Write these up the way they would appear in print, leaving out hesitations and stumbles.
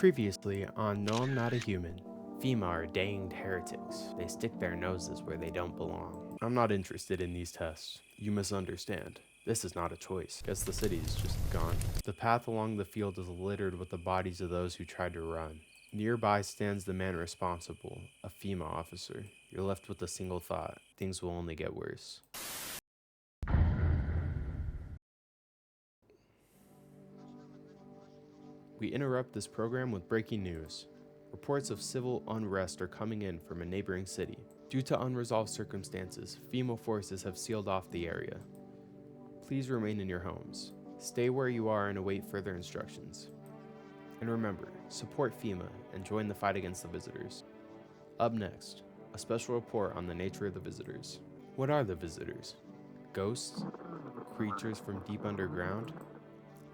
Previously on No I'm Not a Human, FEMA are danged heretics. They stick their noses where they don't belong. I'm not interested in these tests. You misunderstand. This is not a choice. Guess the city is just gone. The path along the field is littered with the bodies of those who tried to run. Nearby stands the man responsible, a FEMA officer. You're left with a single thought. Things will only get worse. We interrupt this program with breaking news. Reports of civil unrest are coming in from a neighboring city. Due to unresolved circumstances, FEMA forces have sealed off the area. Please remain in your homes. Stay where you are and await further instructions. And remember, support FEMA and join the fight against the visitors. Up next, a special report on the nature of the visitors. What are the visitors? Ghosts? Creatures from deep underground?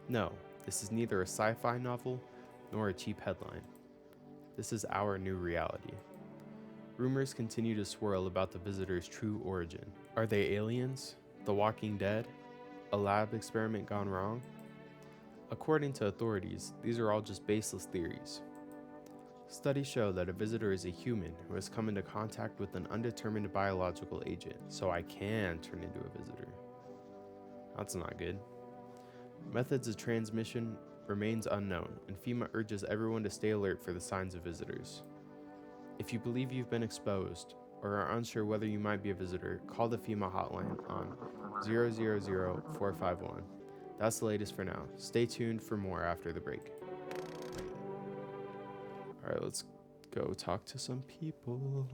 No, this is neither a sci-fi novel nor a cheap headline. This is our new reality. Rumors continue to swirl about the visitors' true origin. Are they aliens? The Walking Dead? A lab experiment gone wrong? According to authorities, these are all just baseless theories. Studies show that a visitor is a human who has come into contact with an undetermined biological agent, so I can turn into a visitor. That's not good. Methods of transmission remains unknown, and FEMA urges everyone to stay alert for the signs of visitors. If you believe you've been exposed or are unsure whether you might be a visitor, call the FEMA hotline on 000-451. That's the latest for now. Stay tuned for more after the break. Alright, let's go talk to some people.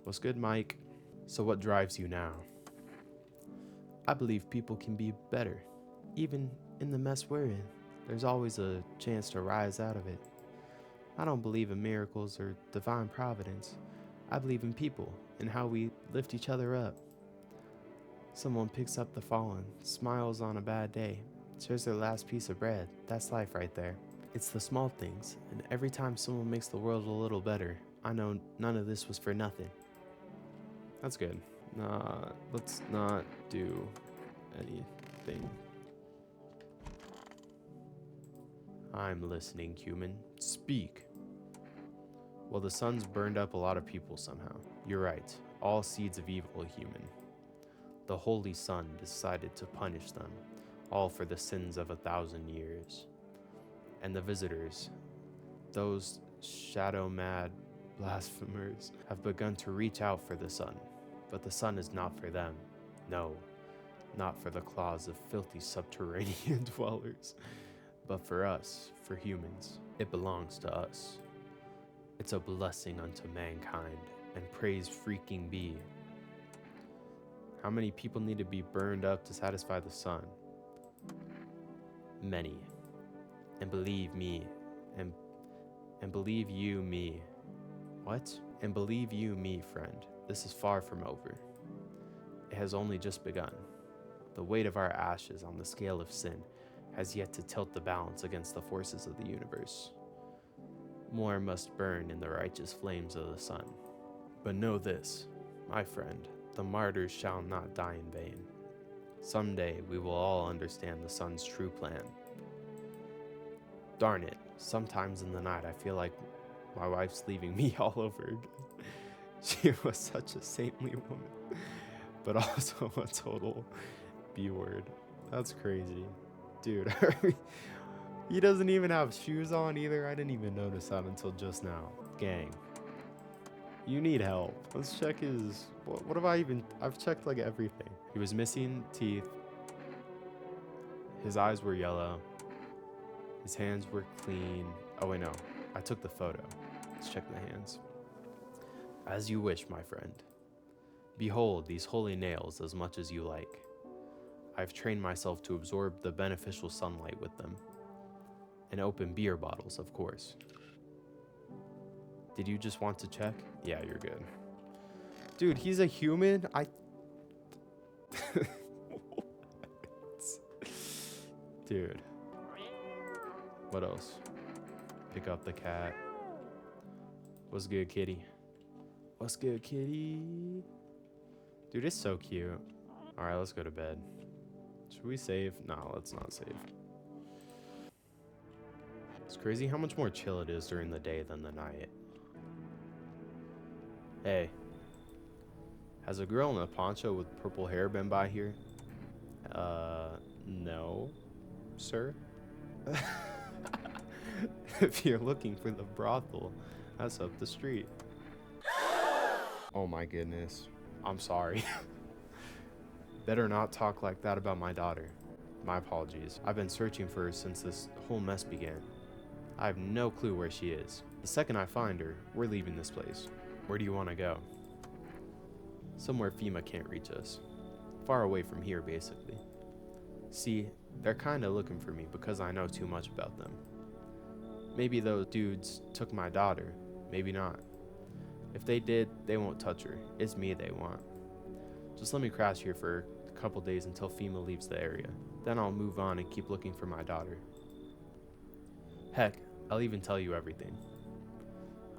What's good, Mike? So what drives you now? I believe people can be better. Even in the mess we're in, there's always a chance to rise out of it. I don't believe in miracles or divine providence. I believe in people and how we lift each other up. Someone picks up the fallen, smiles on a bad day, shares their last piece of bread. That's life right there. It's the small things, and every time someone makes the world a little better, I know none of this was for nothing. That's good. Let's not do anything. I'm listening, human. Speak. Well, the sun's burned up a lot of people somehow. You're right. All seeds of evil, human. The holy sun decided to punish them, all for the sins of 1,000 years. And the visitors, those shadow-mad blasphemers, have begun to reach out for the sun. But the sun is not for them. No, not for the claws of filthy subterranean dwellers. But for us, for humans, it belongs to us. It's a blessing unto mankind, and praise freaking be. How many people need to be burned up to satisfy the sun? Many. And believe me, and believe you me. What? And believe you me, friend, this is far from over. It has only just begun. The weight of our ashes on the scale of sin has yet to tilt the balance against the forces of the universe. More must burn in the righteous flames of the sun. But know this, my friend, the martyrs shall not die in vain. Someday we will all understand the sun's true plan. Darn it, sometimes in the night I feel like my wife's leaving me all over again. She was such a saintly woman, but also a total B-word. That's crazy. Dude, he doesn't even have shoes on either. I didn't even notice that until just now. Gang, you need help. Let's check his, what have I've checked like everything. He was missing teeth. His eyes were yellow. His hands were clean. Oh wait, no, I took the photo. Let's check the hands. As you wish, my friend. Behold these holy nails as much as you like. I've trained myself to absorb the beneficial sunlight with them. And open beer bottles, of course. Did you just want to check? Yeah, you're good. Dude, he's a human? Dude. What else? Pick up the cat. What's good, kitty? What's good, kitty? Dude, it's so cute. Alright, let's go to bed. Should we save? No, let's not save. Let's Crazy how much more chill it is during the day than the night. Hey, has a girl in a poncho with purple hair been by here? No, sir. If you're looking for the brothel, that's up the street. Oh my goodness. I'm sorry. Better not talk like that about my daughter. My apologies. I've been searching for her since this whole mess began. I have no clue where she is. The second I find her, we're leaving this place. Where do you want to go? Somewhere FEMA can't reach us. Far away from here, basically. See, they're kinda looking for me because I know too much about them. Maybe those dudes took my daughter, maybe not. If they did, they won't touch her. It's me they want. Just let me crash here for a couple days until FEMA leaves the area. Then I'll move on and keep looking for my daughter. Heck, I'll even tell you everything.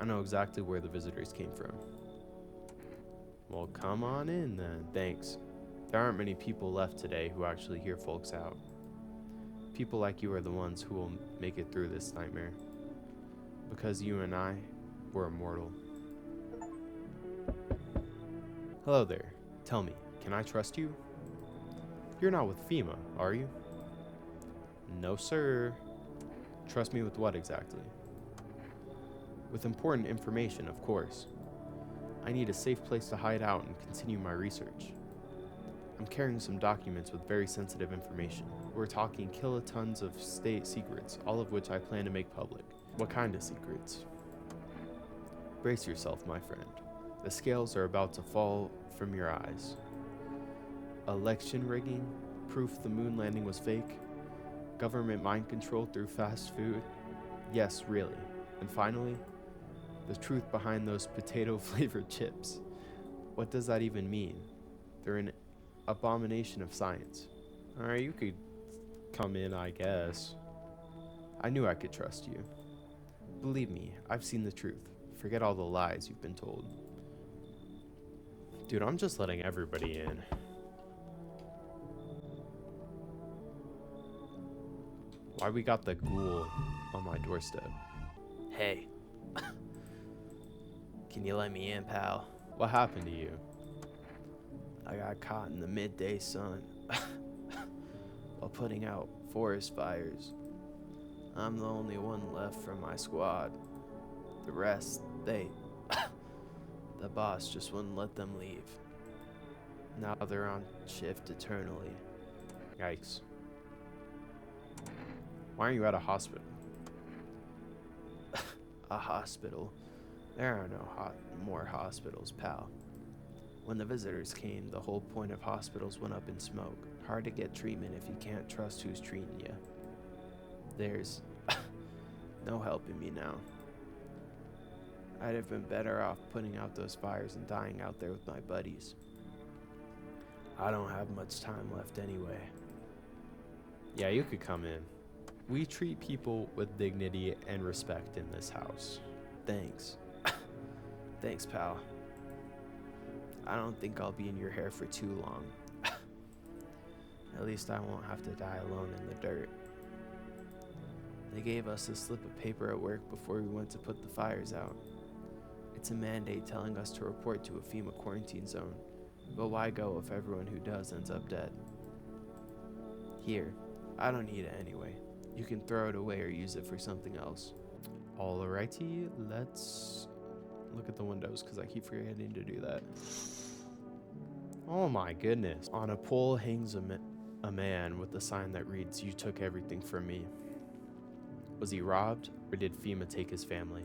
I know exactly where the visitors came from. Well, come on in then. Thanks. There aren't many people left today who actually hear folks out. People like you are the ones who will make it through this nightmare. Because you and I, we're immortal. Hello there. Tell me, can I trust you? You're not with FEMA, are you? No, sir. Trust me with what exactly? With important information, of course. I need a safe place to hide out and continue my research. I'm carrying some documents with very sensitive information. We're talking kilotons of state secrets, all of which I plan to make public. What kind of secrets? Brace yourself, my friend. The scales are about to fall from your eyes. Election rigging, proof the moon landing was fake, government mind control through fast food. Yes, really. And finally, the truth behind those potato-flavored chips. What does that even mean? They're an abomination of science. Alright, you could come in, I guess. I knew I could trust you. Believe me, I've seen the truth. Forget all the lies you've been told. Dude, I'm just letting everybody in. Why we got the ghoul on my doorstep? Hey. Can you let me in, pal? What happened to you? I got caught in the midday sun while putting out forest fires. I'm the only one left from my squad. The rest, the boss just wouldn't let them leave. Now they're on shift eternally. Yikes. Why aren't you at a hospital? A hospital? There are no more hospitals, pal. When the visitors came, the whole point of hospitals went up in smoke. Hard to get treatment if you can't trust who's treating you. There's no helping me now. I'd have been better off putting out those fires and dying out there with my buddies. I don't have much time left anyway. Yeah, you could come in. We treat people with dignity and respect in this house. Thanks. Thanks, pal. I don't think I'll be in your hair for too long. At least I won't have to die alone in the dirt. They gave us a slip of paper at work before we went to put the fires out. It's a mandate telling us to report to a FEMA quarantine zone. But why go if everyone who does ends up dead? Here, I don't need it anyway. You can throw it away or use it for something else. Alrighty, let's look at the windows because I keep forgetting to do that. Oh my goodness. On a pole hangs a man with a sign that reads, "You took everything from me." Was he robbed, or did FEMA take his family?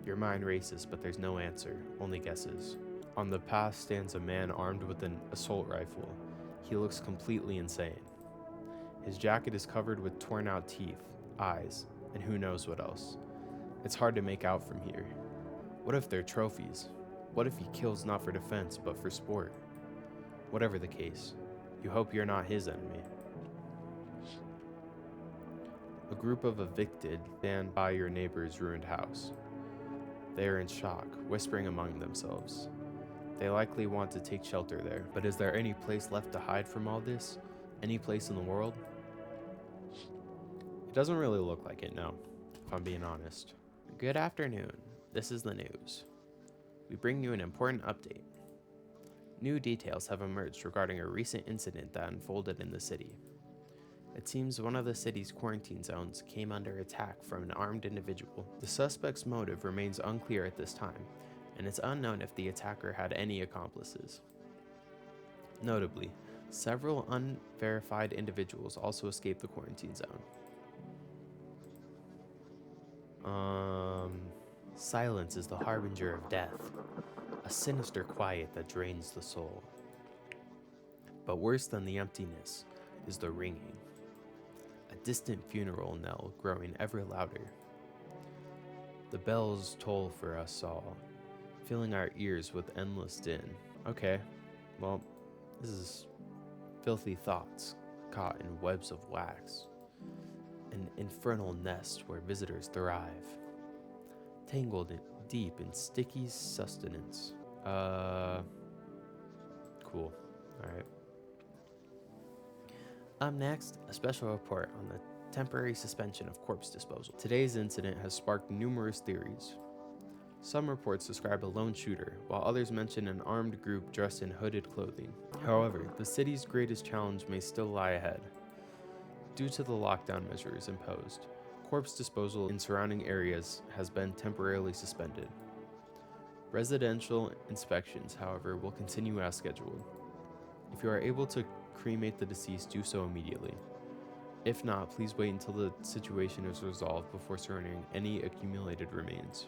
Your mind races, but there's no answer, only guesses. On the path stands a man armed with an assault rifle. He looks completely insane. His jacket is covered with torn out teeth, eyes, and who knows what else. It's hard to make out from here. What if they're trophies? What if he kills not for defense, but for sport? Whatever the case, you hope you're not his enemy. A group of evicted stand by your neighbor's ruined house. They are in shock, whispering among themselves. They likely want to take shelter there, but is there any place left to hide from all this? Any place in the world? It doesn't really look like it, no. if I'm being honest. Good afternoon. This is the news. We bring you an important update. New details have emerged regarding a recent incident that unfolded in the city. It seems one of the city's quarantine zones came under attack from an armed individual. The suspect's motive remains unclear at this time, and it's unknown if the attacker had any accomplices. Notably, several unverified individuals also escaped the quarantine zone. Silence is the harbinger of death, a sinister quiet that drains the soul. But worse than the emptiness is the ringing, a distant funeral knell growing ever louder. The bells toll for us all, filling our ears with endless din. Okay, well, this is filthy thoughts caught in webs of wax, an infernal nest where visitors thrive, tangled deep in sticky sustenance. Cool. Alright. Up next, a special report on the temporary suspension of corpse disposal. Today's incident has sparked numerous theories. Some reports describe a lone shooter, while others mention an armed group dressed in hooded clothing. However, the city's greatest challenge may still lie ahead. Due to the lockdown measures imposed, corpse disposal in surrounding areas has been temporarily suspended. Residential inspections, however, will continue as scheduled. If you are able to cremate the deceased, do so immediately. If not, please wait until the situation is resolved before surrendering any accumulated remains.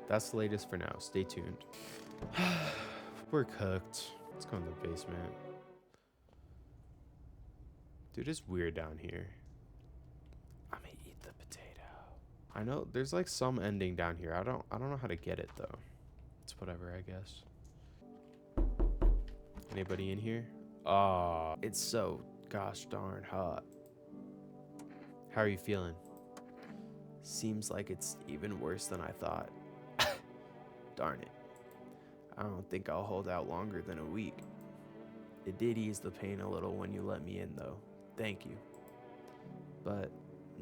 That's the latest for now. Stay tuned. We're cooked. Let's go in the basement. Dude, it's weird down here. I'm gonna eat the potato. I know there's like some ending down here. I don't know how to get it though. It's whatever, I guess. Anybody in here? It's so gosh darn hot. How are you feeling? Seems like it's even worse than I thought. Darn it. I don't think I'll hold out longer than a week. It did ease the pain a little when you let me in though. Thank you. But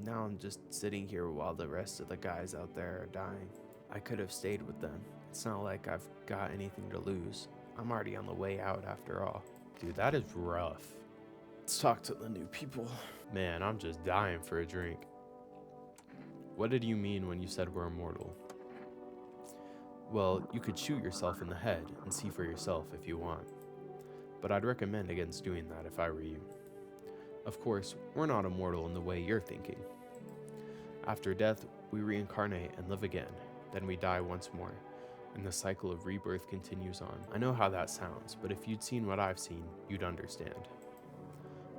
now I'm just sitting here while the rest of the guys out there are dying. I could have stayed with them. It's not like I've got anything to lose. I'm already on the way out after all. Dude, that is rough. Let's talk to the new people. Man, I'm just dying for a drink. What did you mean when you said we're immortal? Well, you could shoot yourself in the head and see for yourself if you want. But I'd recommend against doing that if I were you. Of course, we're not immortal in the way you're thinking. After death, we reincarnate and live again. Then we die once more, and the cycle of rebirth continues on. I know how that sounds, but if you'd seen what I've seen, you'd understand.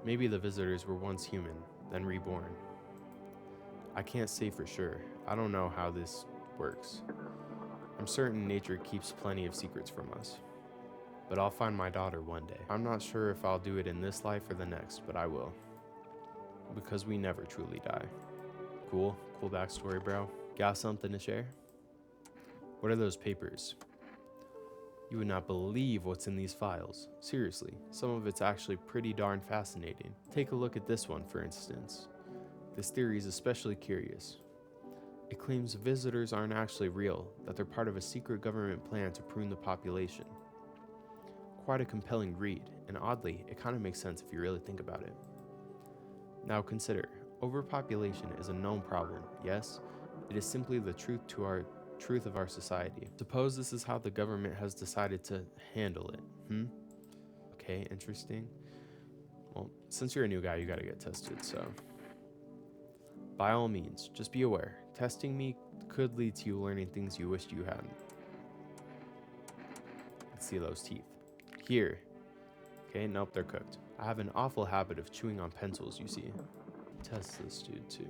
Maybe the visitors were once human, then reborn. I can't say for sure. I don't know how this works. I'm certain nature keeps plenty of secrets from us. But I'll find my daughter one day. I'm not sure if I'll do it in this life or the next, but I will. Because we never truly die. Cool backstory, bro. Got something to share? What are those papers? You would not believe what's in these files. Seriously, some of it's actually pretty darn fascinating. Take a look at this one, for instance. This theory is especially curious. It claims visitors aren't actually real, that they're part of a secret government plan to prune the population. Quite a compelling read, and oddly, it kind of makes sense if you really think about it. Now consider, overpopulation is a known problem, yes? It is simply the truth of our society. Suppose this is how the government has decided to handle it, Okay, interesting. Well, since you're a new guy, you gotta get tested, so. By all means, just be aware. Testing me could lead to you learning things you wished you hadn't. Let's see those teeth. Here. Okay, nope, they're cooked. I have an awful habit of chewing on pencils, you see. Test this dude too.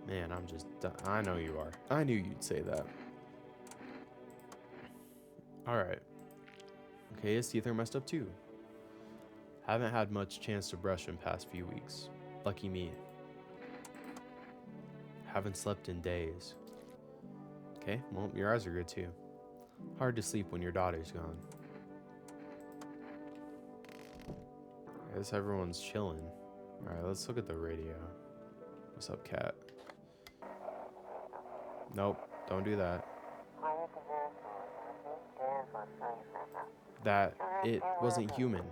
Man, I'm just done. I know you are. I knew you'd say that. Alright. Okay, his teeth are messed up too. Haven't had much chance to brush in past few weeks. Lucky me. Haven't slept in days. Okay, well, your eyes are good too. Hard to sleep when your daughter's gone. I guess everyone's chilling. Alright, let's look at the radio. What's up, cat? Nope, don't do that. That it wasn't human.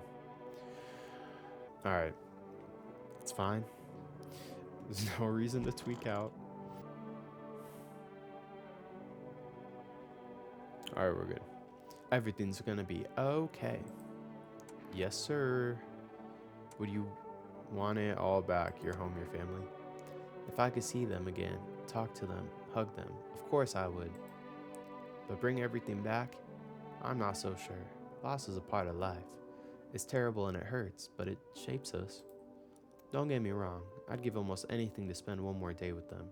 Alright, it's fine. There's no reason to tweak out. Alright, we're good. Everything's gonna be okay. Yes, sir. Would you want it all back, your home, your family? If I could see them again, talk to them, hug them, of course I would. But bring everything back? I'm not so sure. Loss is a part of life. It's terrible and it hurts, but it shapes us. Don't get me wrong, I'd give almost anything to spend one more day with them.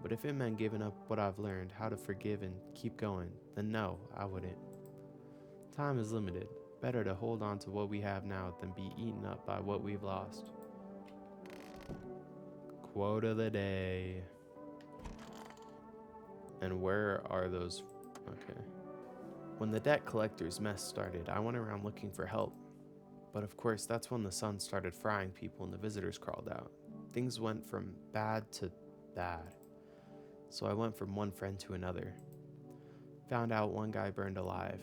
But if it meant giving up what I've learned, how to forgive and keep going, then no, I wouldn't. Time is limited. Better to hold on to what we have now than be eaten up by what we've lost. Quote of the day. And where are those? Okay. When the debt collector's mess started, I went around looking for help. But of course, that's when the sun started frying people and the visitors crawled out. Things went from bad to bad. So I went from one friend to another. Found out one guy burned alive.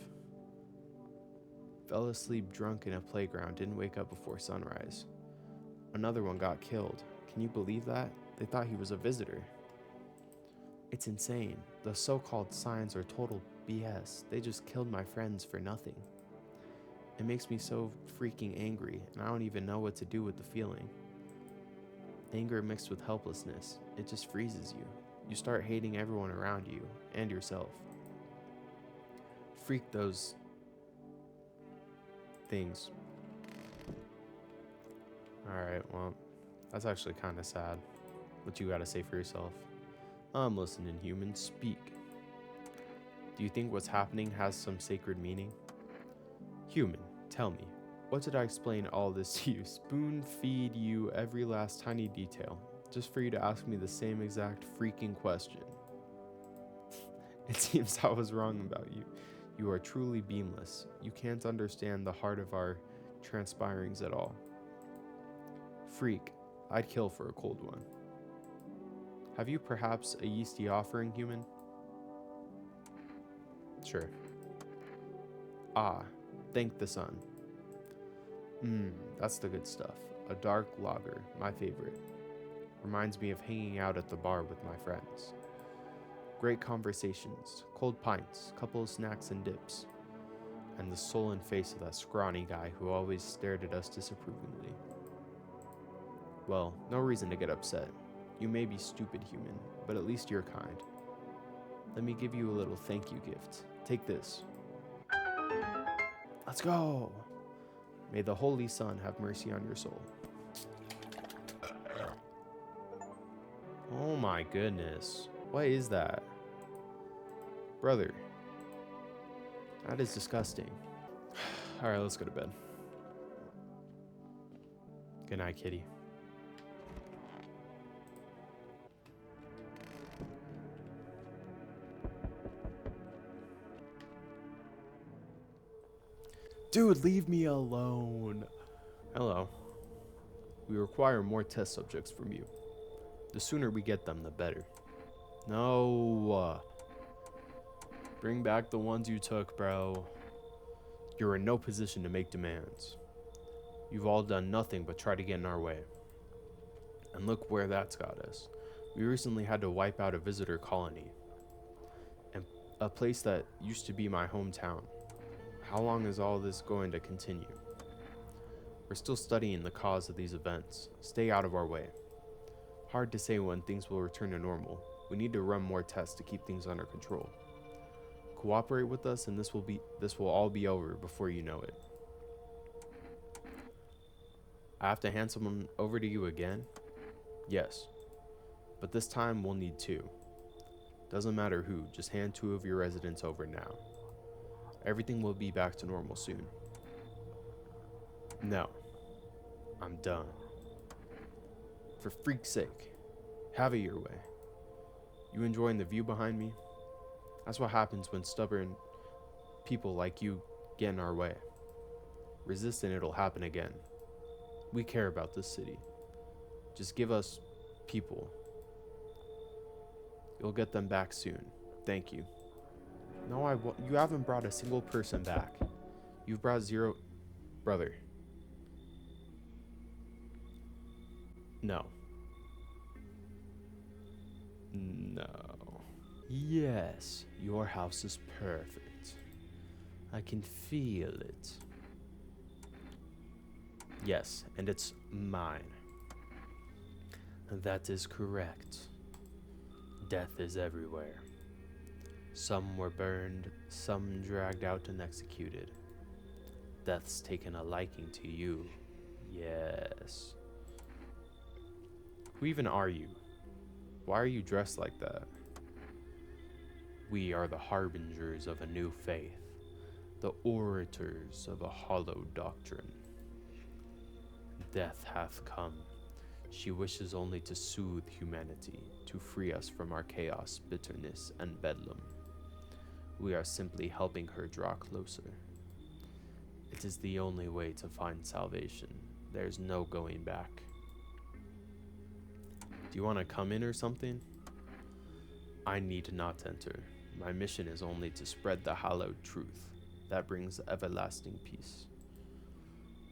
Fell asleep drunk in a playground, didn't wake up before sunrise. Another one got killed. Can you believe that? They thought he was a visitor. It's insane. The so-called signs are total BS. They just killed my friends for nothing. It makes me so freaking angry, and I don't even know what to do with the feeling. Anger mixed with helplessness, it just freezes you. You start hating everyone around you, and yourself. Freak those things. Alright, well, that's actually kind of sad. What you gotta say for yourself? I'm listening, human. Speak. Do you think what's happening has some sacred meaning? Human, tell me, what did I explain all this to you? Spoon feed you every last tiny detail, just for you to ask me the same exact freaking question. It seems I was wrong about you. You are truly beamless. You can't understand the heart of our transpirings at all. Freak, I'd kill for a cold one. Have you perhaps a yeasty offering, human? Sure. Ah, thank the sun. That's the good stuff. A dark lager, my favorite. Reminds me of hanging out at the bar with my friends. Great conversations, cold pints, couple of snacks and dips, and the sullen face of that scrawny guy who always stared at us disapprovingly. Well, no reason to get upset. You may be stupid, human, but at least you're kind. Let me give you a little thank you gift. Take this. Let's go! May the Holy Sun have mercy on your soul. Oh my goodness. What is that? Brother. That is disgusting. Alright, let's go to bed. Good night, kitty. Dude, leave me alone. Hello. We require more test subjects from you. The sooner we get them, the better. No. Bring back the ones you took, bro. You're in no position to make demands. You've all done nothing but try to get in our way. And look where that's got us. We recently had to wipe out a visitor colony. And a place that used to be my hometown. How long is all this going to continue? We're still studying the cause of these events. Stay out of our way. Hard to say when things will return to normal. We need to run more tests to keep things under control. Cooperate with us and this will all be over before you know it. I have to hand someone over to you again? Yes. But this time we'll need 2. Doesn't matter who, just hand 2 of your residents over now. Everything will be back to normal soon. No. I'm done. For freak's sake, have it your way. You enjoying the view behind me? That's what happens when stubborn people like you get in our way. Resist and it'll happen again. We care about this city. Just give us people. You'll get them back soon. Thank you. No, you haven't brought a single person back. You've brought 0... Brother. No. No. Yes, your house is perfect. I can feel it. Yes, and it's mine. That is correct. Death is everywhere. Some were burned, some dragged out and executed. Death's taken a liking to you. Yes. Who even are you? Why are you dressed like that? We are the harbingers of a new faith, the orators of a hollow doctrine. Death hath come. She wishes only to soothe humanity, to free us from our chaos, bitterness, and bedlam. We are simply helping her draw closer. It is the only way to find salvation. There's no going back. Do you want to come in or something? I need not enter. My mission is only to spread the hallowed truth that brings everlasting peace.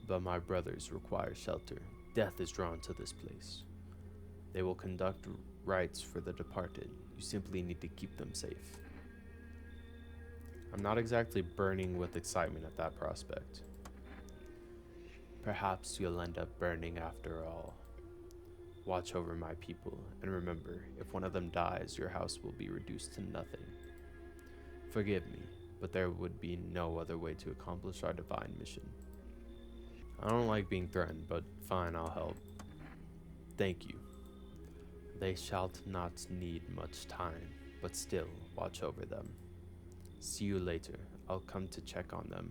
But my brothers require shelter. Death is drawn to this place. They will conduct rites for the departed. You simply need to keep them safe. I'm not exactly burning with excitement at that prospect. Perhaps you'll end up burning after all. Watch over my people, and remember, if one of them dies, your house will be reduced to nothing. Forgive me, but there would be no other way to accomplish our divine mission. I don't like being threatened, but fine, I'll help. Thank you. They shall not need much time, but still watch over them. See you later. I'll come to check on them.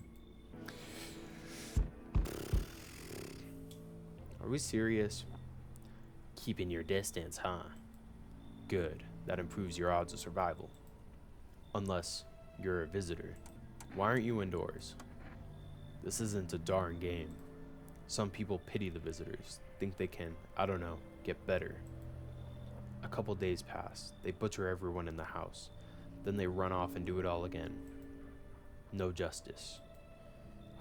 Are we serious? Keeping your distance, huh? Good. That improves your odds of survival. Unless you're a visitor. Why aren't you indoors? This isn't a darn game. Some people pity the visitors, think they can, I don't know, get better. A couple days pass. They butcher everyone in the house. Then they run off and do it all again. No justice.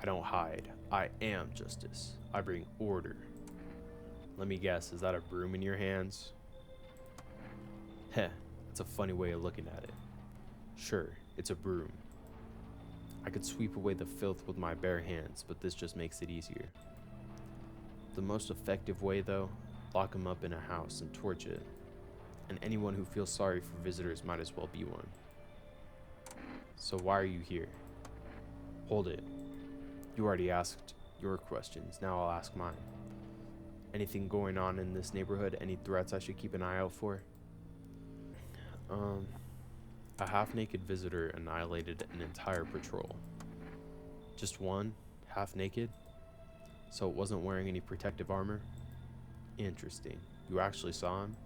I don't hide. I am justice. I bring order. Let me guess, is that a broom in your hands? Heh, that's a funny way of looking at it. Sure, it's a broom. I could sweep away the filth with my bare hands, but this just makes it easier. The most effective way, though, lock them up in a house and torch it. And anyone who feels sorry for visitors might as well be one. So why are you here? Hold it. You already asked your questions, now I'll ask mine. Anything going on in this neighborhood? Any threats I should keep an eye out for? A half-naked visitor annihilated an entire patrol. Just one? Half-naked? So it wasn't wearing any protective armor? Interesting. You actually saw him?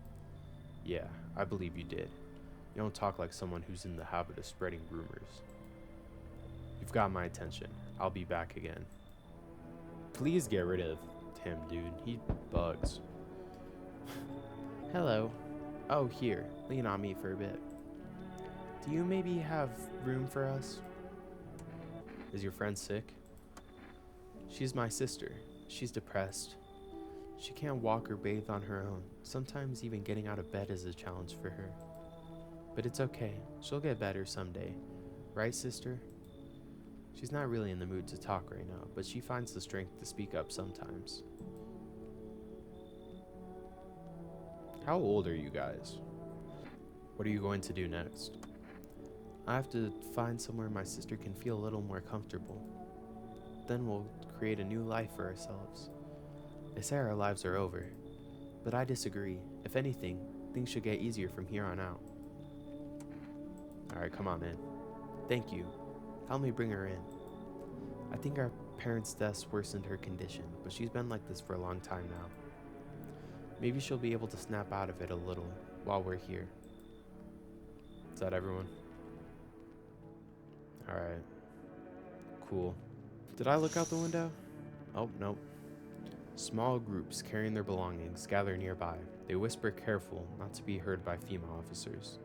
Yeah, I believe you did. You don't talk like someone who's in the habit of spreading rumors. You've got my attention. I'll be back again. Please get rid of him, dude. He bugs. Hello. Oh, here. Lean on me for a bit. Do you maybe have room for us? Is your friend sick? She's my sister. She's depressed. She can't walk or bathe on her own. Sometimes even getting out of bed is a challenge for her. But it's okay. She'll get better someday. Right, sister? She's not really in the mood to talk right now, but she finds the strength to speak up sometimes. How old are you guys? What are you going to do next? I have to find somewhere my sister can feel a little more comfortable. Then we'll create a new life for ourselves. They say our lives are over, but I disagree. If anything, things should get easier from here on out. Alright, come on in. Thank you. Help me bring her in. I think our parents' deaths worsened her condition, but she's been like this for a long time now. Maybe she'll be able to snap out of it a little while we're here. Is that everyone? Alright. Cool. Did I look out the window? Oh, nope. Small groups carrying their belongings gather nearby. They whisper careful not to be heard by FEMA officers.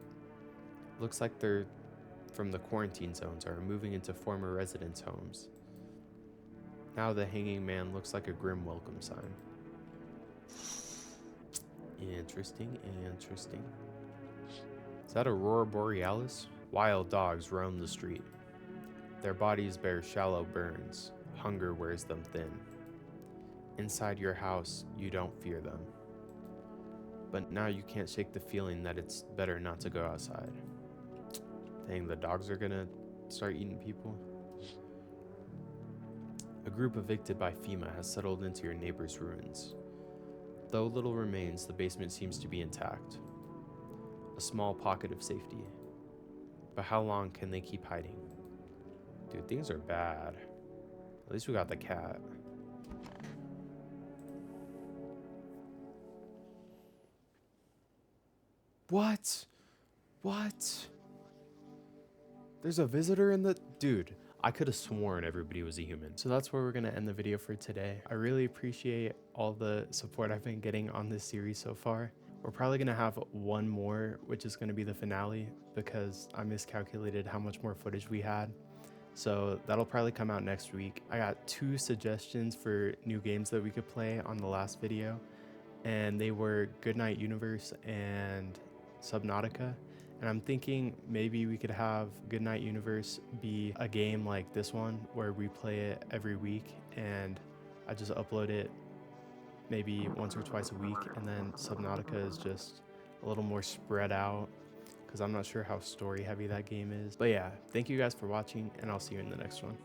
Looks like they're from the quarantine zones are moving into former residents' homes. Now the hanging man looks like a grim welcome sign. Interesting, interesting. Is that Aurora Borealis? Wild dogs roam the street. Their bodies bear shallow burns. Hunger wears them thin. Inside your house, you don't fear them. But now you can't shake the feeling that it's better not to go outside. Dang, the dogs are gonna start eating people. A group evicted by FEMA has settled into your neighbor's ruins. Though little remains, the basement seems to be intact. A small pocket of safety. But how long can they keep hiding? Dude, things are bad. At least we got the cat. What? What? There's a visitor in the... Dude, I could have sworn everybody was a human. So that's where we're going to end the video for today. I really appreciate all the support I've been getting on this series so far. We're probably going to have one more, which is going to be the finale, because I miscalculated how much more footage we had. So that'll probably come out next week. I got 2 suggestions for new games that we could play on the last video, and they were Goodnight Universe and Subnautica. And I'm thinking maybe we could have Goodnight Universe be a game like this one where we play it every week and I just upload it maybe once or twice a week, and then Subnautica is just a little more spread out because I'm not sure how story heavy that game is. But yeah, thank you guys for watching, and I'll see you in the next one.